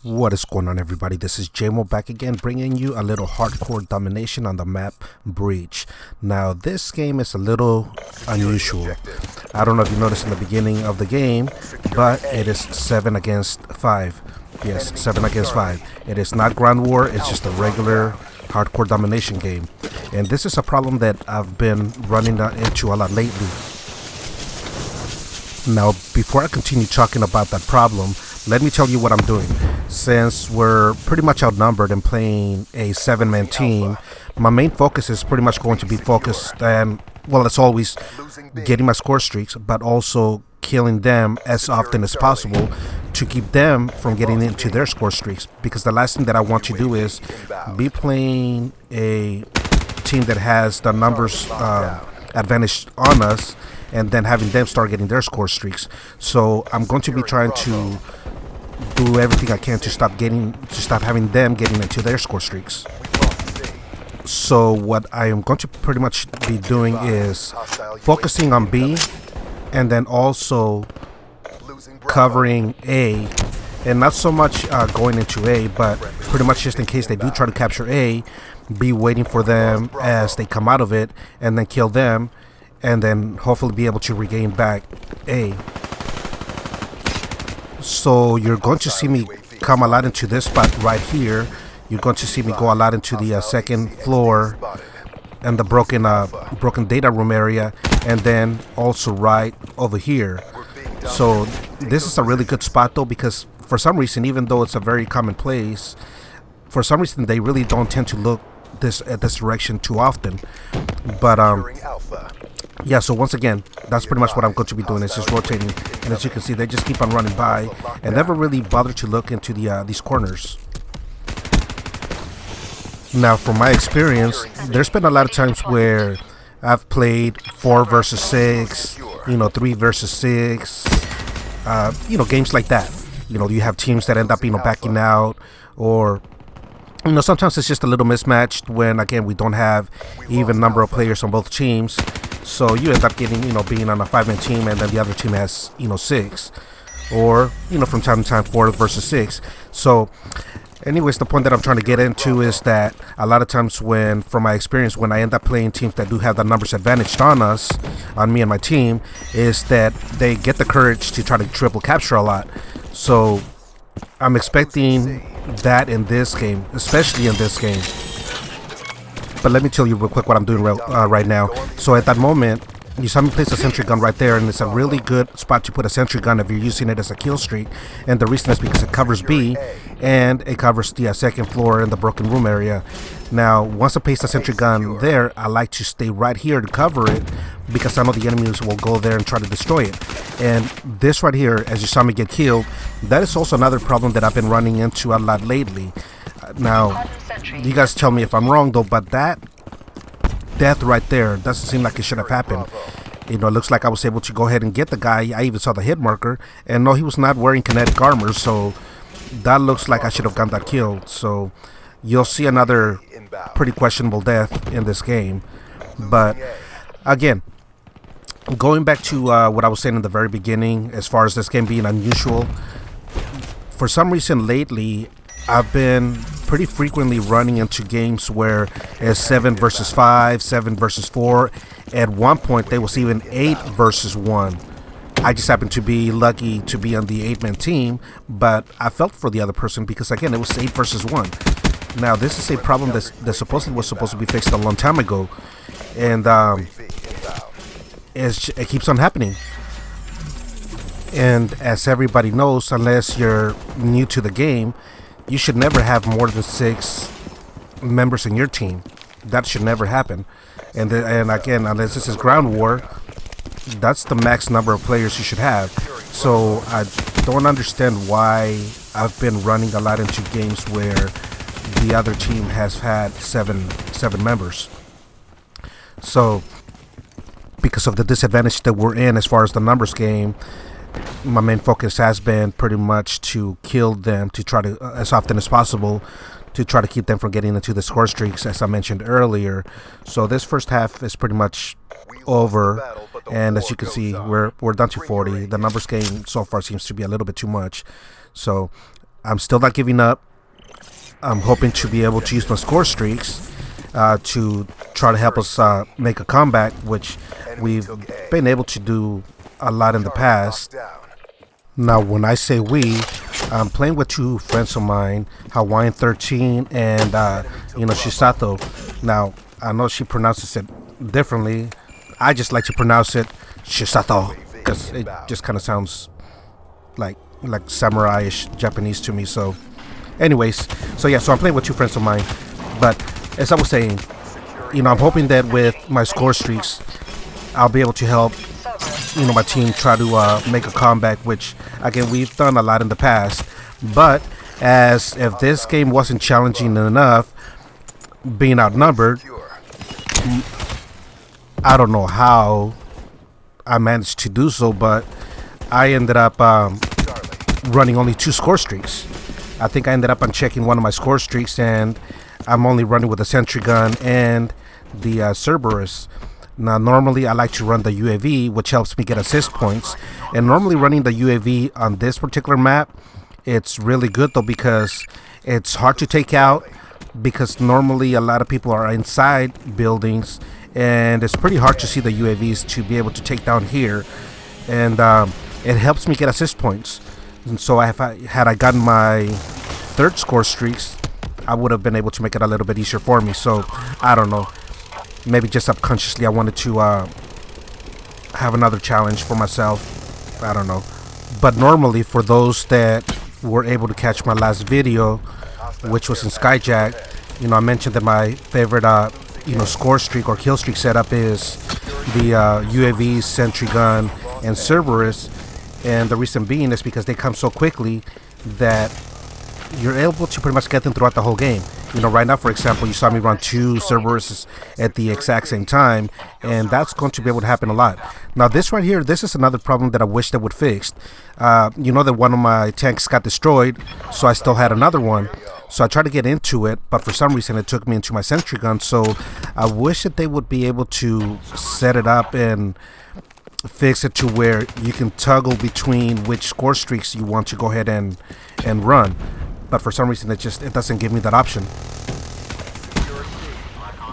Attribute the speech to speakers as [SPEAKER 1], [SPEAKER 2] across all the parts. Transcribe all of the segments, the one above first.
[SPEAKER 1] What is going on, everybody? This is JMO back again, bringing you a little hardcore domination on the map Breach. Now, this game is a little unusual. I don't know if you noticed in the beginning of the game, but it is 7 against 5. Yes, 7 against 5. It is not Ground War, it's just a regular hardcore domination game. And this is a problem that I've been running into a lot lately. Now, before I continue talking about that problem, let me tell you what I'm doing. Since we're pretty much outnumbered and playing a 7-man team, my main focus is pretty much going to be focused and, well, it's always getting my score streaks, but also killing them as often as possible to keep them from getting into their score streaks. Because the last thing that I want to do is be playing a team that has the numbers advantage on us and then having them start getting their score streaks. So I'm going to be trying to do everything I can to stop having them getting into their score streaks. So what I am going to pretty much be doing is focusing on B and then also covering A, and not so much going into A, but pretty much just in case they do try to capture A, be waiting for them as they come out of it and then kill them, and then hopefully be able to regain back A. So you're going to see me come a lot into this spot right here. You're going to see me go a lot into the second floor and the broken data room area, and then also right over here. So this is a really good spot though, because for some reason, even though it's a very common place, for some reason they really don't tend to look at this direction too often. But yeah, so once again, that's pretty much what I'm going to be doing. It's just rotating, and as you can see, they just keep on running by and never really bother to look into these corners. Now, from my experience, there's been a lot of times where I've played 4 versus 6, 3 versus 6, games like that. You have teams that end up, backing out, or sometimes it's just a little mismatched when, again, we don't have even number of players on both teams. So you end up getting, being on a 5-man team, and then the other team has, 6, or, from time to time 4 versus 6. So anyways, the point that I'm trying to get into is that a lot of times from my experience, when I end up playing teams that do have the numbers advantaged on me and my team, is that they get the courage to try to triple capture a lot. So I'm expecting that in this game, especially in this game. But let me tell you real quick what I'm doing right now. So at that moment, you saw me place a sentry gun right there, and it's a really good spot to put a sentry gun if you're using it as a kill streak. And the reason is because it covers B, and it covers the second floor and the broken room area. Now, once I place a sentry gun there, I like to stay right here to cover it, because I know the enemies will go there and try to destroy it. And this right here, as you saw me get killed, that is also another problem that I've been running into a lot lately. Now, you guys tell me if I'm wrong though, but that death right there doesn't seem like it should have happened. It looks like I was able to go ahead and get the guy. I even saw the hit marker, and no, he was not wearing kinetic armor, so that looks like I should have gotten that killed. So you'll see another pretty questionable death in this game. But again, going back to what I was saying in the very beginning, as far as this game being unusual, for some reason lately I've been pretty frequently running into games where it's 7 versus 5, 7 versus 4. At one point, there was even 8 versus 1. I just happened to be lucky to be on the 8-man team, but I felt for the other person because, again, it was 8 versus 1. Now, this is a problem that supposedly was supposed to be fixed a long time ago, and it keeps on happening. And as everybody knows, unless you're new to the game, you should never have more than 6 members in your team. That should never happen. And again, unless this is Ground War, that's the max number of players you should have. So I don't understand why I've been running a lot into games where the other team has had seven members. So because of the disadvantage that we're in as far as the numbers game, my main focus has been pretty much to kill them, to try to, as often as possible, to try to keep them from getting into the score streaks, as I mentioned earlier. So this first half is pretty much over, and as you can see, we're down to 40. The numbers game so far seems to be a little bit too much. So I'm still not giving up. I'm hoping to be able to use my score streaks to try to help us make a comeback, which we've been able to do a lot in the past. Now, when I say we, I'm playing with two friends of mine, Hawaiian 13 and Shisato. Now, I know she pronounces it differently. I just like to pronounce it Shisato because it just kind of sounds like samurai-ish Japanese to me. So anyways, so I'm playing with two friends of mine. But as I was saying, I'm hoping that with my score streaks, I'll be able to help my team try to make a comeback, which again we've done a lot in the past. But as if this game wasn't challenging enough, being outnumbered, I don't know how I managed to do so, but I ended up running only 2 score streaks. I think I ended up unchecking one of my score streaks, and I'm only running with the sentry gun and the Cerberus. Now, normally I like to run the UAV, which helps me get assist points. And normally running the UAV on this particular map, it's really good though, because it's hard to take out, because normally a lot of people are inside buildings, and it's pretty hard to see the UAVs to be able to take down here. And it helps me get assist points. And so had I gotten my 3rd score streaks, I would have been able to make it a little bit easier for me. So I don't know, maybe just subconsciously I wanted to have another challenge for myself. I don't know. But normally, for those that were able to catch my last video, which was in Skyjack, I mentioned that my favorite score streak or kill streak setup is the UAV, sentry gun, and Cerberus. And the reason being is because they come so quickly that you're able to pretty much get them throughout the whole game. Right now, for example, you saw me run 2 Cerberuses at the exact same time, and that's going to be able to happen a lot. Now, this right here, this is another problem that I wish they would fix. That one of my tanks got destroyed, so I still had another one. So I tried to get into it, but for some reason it took me into my sentry gun. So I wish that they would be able to set it up and fix it to where you can toggle between which score streaks you want to go ahead and run. But for some reason it doesn't give me that option.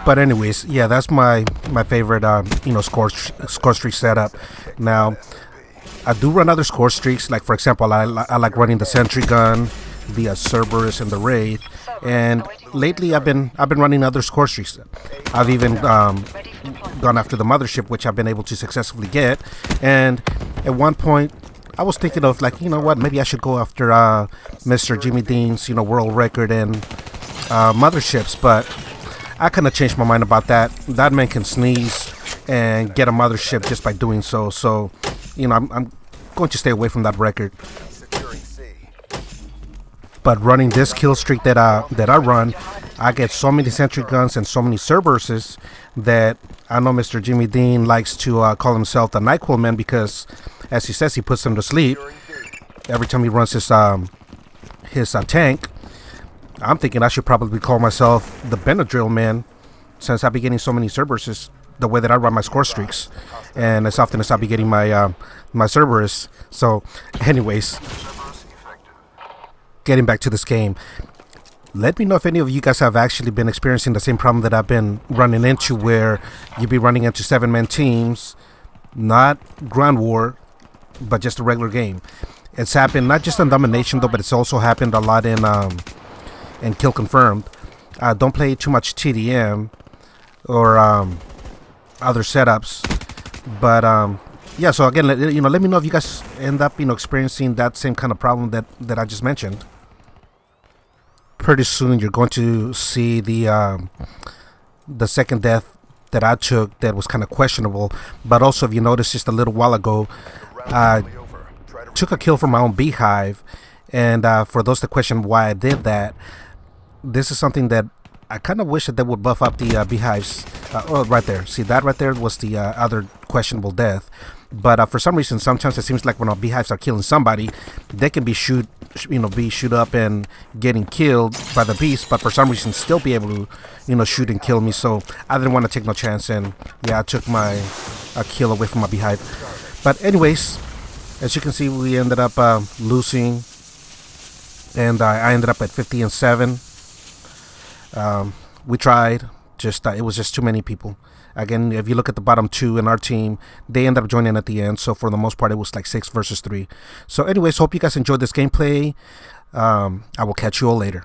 [SPEAKER 1] But anyways, yeah, that's my favorite score streak setup. Now, I do run other score streaks, like for example I like running the sentry gun, the Cerberus, and the Wraith. And lately I've been running other score streaks. I've even gone after the mothership, which I've been able to successfully get. And at one point I was thinking of, like, maybe I should go after Mr. Jimmy Dean's world record in motherships. But I kind of changed my mind about that. That man can sneeze and get a mothership just by doing so. So I'm going to stay away from that record. But running this kill streak that I run, I get so many sentry guns and so many Cerberuses that I know Mr. Jimmy Dean likes to call himself the NyQuil Man, because, as he says, he puts them to sleep every time he runs his tank. I'm thinking I should probably call myself the Benadryl Man, since I be getting so many Cerberuses the way that I run my score streaks, and as often as I be getting my Cerberus. So, anyways, getting back to this game, let me know if any of you guys have actually been experiencing the same problem that I've been running into, where you be running into 7-man teams, not ground war, but just a regular game. It's happened not just in Domination though, but it's also happened a lot in Kill Confirmed. Don't play too much TDM or other setups, but yeah. So again, let me know if you guys end up experiencing that same kind of problem that I just mentioned. Pretty soon you're going to see the second death that I took that was kind of questionable. But also, if you noticed, just a little while ago, I took a kill from my own beehive. And for those that question why I did that, this is something that I kind of wish that they would buff up the beehives. Oh, right there. See, that right there was the other questionable death. But for some reason, sometimes it seems like when our beehives are killing somebody, they can be shoot up and getting killed by the beast, but for some reason still be able to, shoot and kill me. So I didn't want to take no chance, and yeah, I took my kill away from my beehive. But anyways, as you can see, we ended up losing and I ended up at 50-7. We tried, just it was just too many people. Again, if you look at the bottom two in our team, they ended up joining at the end. So for the most part, it was like 6 versus 3. So anyways, hope you guys enjoyed this gameplay. I will catch you all later.